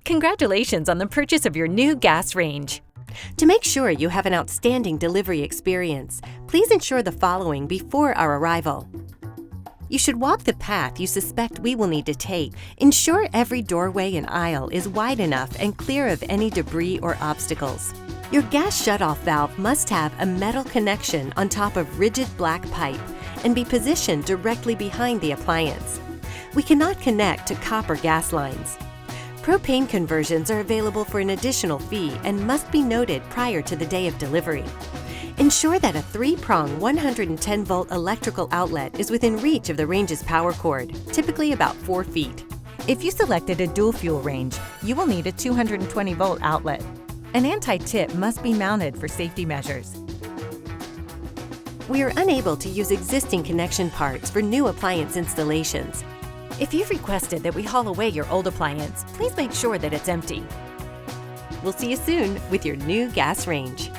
Congratulations on the purchase of your new gas range. To make sure you have an outstanding delivery experience, please ensure the following before our arrival. You should walk the path you suspect we will need to take. Ensure every doorway and aisle is wide enough and clear of any debris or obstacles. Your gas shutoff valve must have a metal connection on top of rigid black pipe and be positioned directly behind the appliance. We cannot connect to copper gas lines. Propane conversions are available for an additional fee and must be noted prior to the day of delivery. Ensure that a 3-prong 110-volt electrical outlet is within reach of the range's power cord, typically about 4 feet. If you selected a dual fuel range, you will need a 220-volt outlet. An anti-tip must be mounted for safety measures. We are unable to use existing connection parts for new appliance installations. If you've requested that we haul away your old appliance, please make sure that it's empty. We'll see you soon with your new gas range.